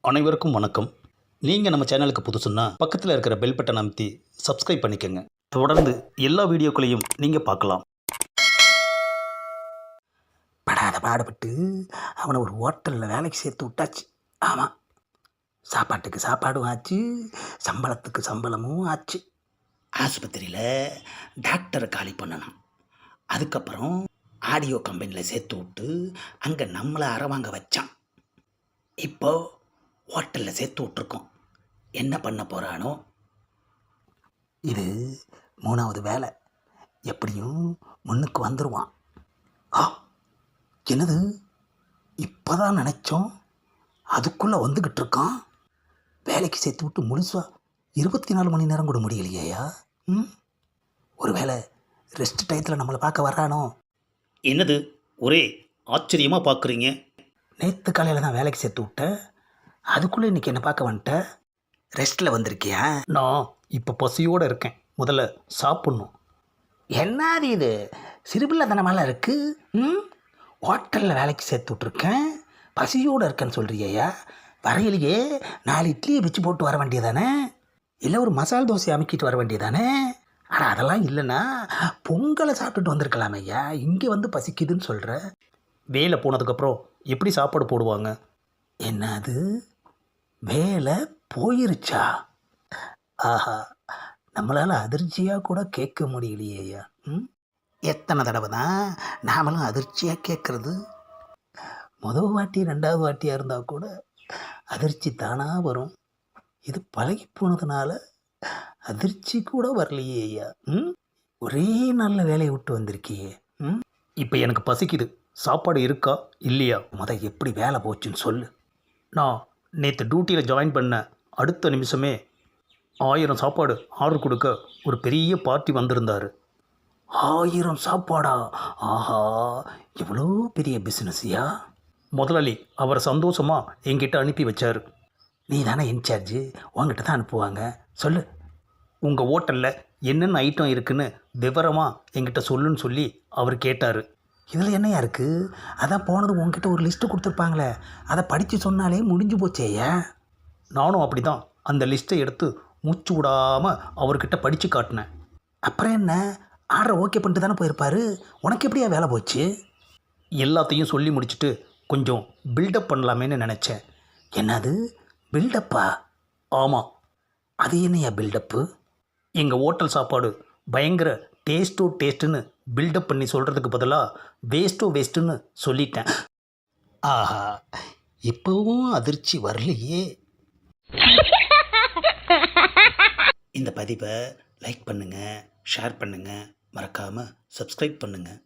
அனைவருக்கும் வணக்கம். நீங்கள் நம்ம சேனலுக்கு புதுசுன்னா பக்கத்தில் இருக்கிற பெல் பட்டன் அமைத்தி சப்ஸ்கிரைப் பண்ணிக்கோங்க. தொடர்ந்து எல்லா வீடியோக்களையும் நீங்கள் பார்க்கலாம். படாத பாடுபட்டு அவனை ஒரு ஹோட்டலில் வேலைக்கு சேர்த்து விட்டாச்சு. ஆமாம், சாப்பாட்டுக்கு சாப்பாடும் ஆச்சு, சம்பளத்துக்கு சம்பளமும் ஆச்சு. ஆஸ்பத்திரியில் டாக்டரை காலி பண்ணணும். அதுக்கப்புறம் ஆடியோ கம்பெனியில் சேர்த்து விட்டு அங்கே நம்மளை அறவாங்க வச்சான். இப்போ ஹோட்டலில் சேர்த்து விட்ருக்கோம். என்ன பண்ண போகிறானோ? இது 3வது வேலை. எப்படியும் முன்னுக்கு வந்துடுவான். ஆ, என்னது, இப்போ தான் நினச்சோம், அதுக்குள்ளே வந்துக்கிட்டு இருக்கான். வேலைக்கு சேர்த்து விட்டு முழுசாக 24 மணி நேரம் கூட முடியலையா? ஒரு வேளை ரெஸ்ட் டயத்தில் நம்மளை பார்க்க வர்றானோ? என்னது ஒரே ஆச்சரியமாக பார்க்குறீங்க? நேற்று காலையில் தான் வேலைக்கு சேர்த்து விட்டேன், அதுக்குள்ளே இன்றைக்கி என்ன பார்க்க வந்துட்டேன். ரெஸ்ட்டில் வந்திருக்கியா? நான் இப்போ பசியோடு இருக்கேன், முதல்ல சாப்பிட்ணும். என்னது இது, சிறுபிள்ளைத்தனமாலாம் இருக்குது. ஹோட்டலில் வேலைக்கு சேர்த்து விட்ருக்கேன், பசியோடு இருக்கேன்னு சொல்கிறியா? வரையிலேயே 4 இட்லியை வச்சு போட்டு வர வேண்டியதானே, இல்லை ஒரு மசால் தோசை அமைக்கிட்டு வர வேண்டியதானே? ஆனால் அதெல்லாம் இல்லைன்னா பொங்கலை சாப்பிட்டுட்டு வந்திருக்கலாமே ஐயா. இங்கே வந்து பசிக்குதுன்னு சொல்கிற. வேலை போனதுக்கப்புறம் எப்படி சாப்பாடு போடுவாங்க? என்னது, வேலை போயிருச்சா? ஆஹா, நம்மளால் அதிர்ச்சியாக கூட கேட்க முடியலையே ஐயா. எத்தனை தடவை தான் நாமளும் அதிர்ச்சியாக கேட்குறது? முதல் வாட்டி 2வது வாட்டியாக இருந்தால் கூட அதிர்ச்சி தானாக வரும். இது பழகி போனதுனால அதிர்ச்சி கூட வரலையே ஐயா. ஒரே நல்ல வேலையை விட்டு வந்திருக்கியே. இப்போ எனக்கு பசிக்குது, சாப்பாடு இருக்கா இல்லையா? எப்படி வேலை போச்சுன்னு சொல்லு. நான் நேற்று டியூட்டியில் ஜாயின் பண்ண அடுத்த நிமிஷமே 1000 சாப்பாடு ஆர்டர் கொடுக்க ஒரு பெரிய பார்ட்டி வந்திருந்தார். 1000 சாப்பாடா? ஆஹா, எவ்வளோ பெரிய பிஸ்னஸ்யா. முதலாளி அவரை சந்தோஷமாக என்கிட்ட அனுப்பி வச்சார். நீ தானே இன்சார்ஜு, உங்ககிட்ட தான் அனுப்புவாங்க. சொல்லு. உங்கள் ஹோட்டலில் என்னென்ன ஐட்டம் இருக்குன்னு விவரமாக என்கிட்ட சொல்லுன்னு சொல்லி அவர் கேட்டார். இதில் என்னையா இருக்குது? அதான் போனது உங்ககிட்ட ஒரு லிஸ்ட்டு கொடுத்துருப்பாங்களே, அதை படித்து சொன்னாலே முடிஞ்சு போச்சேயா. நானும் அப்படி தான் அந்த லிஸ்ட்டை எடுத்து மூச்சு விடாமல் அவர்கிட்ட படித்து காட்டினேன். அப்புறம் என்ன, ஆர்டர் ஓகே பண்ணிட்டு தானே போயிருப்பார், உனக்கு எப்படியா வேலை போச்சு? எல்லாத்தையும் சொல்லி முடிச்சுட்டு கொஞ்சம் பில்டப் பண்ணலாமேன்னு நினச்சேன். என்னது பில்டப்பா? ஆமாம். அது என்னையா பில்டப்பு? எங்கள் ஹோட்டல் சாப்பாடு பயங்கர டேஸ்ட்டுன்னு பில்டப் பண்ணி சொல்கிறதுக்கு பதிலாக வேஸ்ட்டுன்னு சொல்லிட்டேன். ஆஹா, இப்போவும் அதிர்ச்சி வரலையே. இந்த பதிவை லைக் பண்ணுங்கள், ஷேர் பண்ணுங்கள், மறக்காமல் சப்ஸ்கிரைப் பண்ணுங்கள்.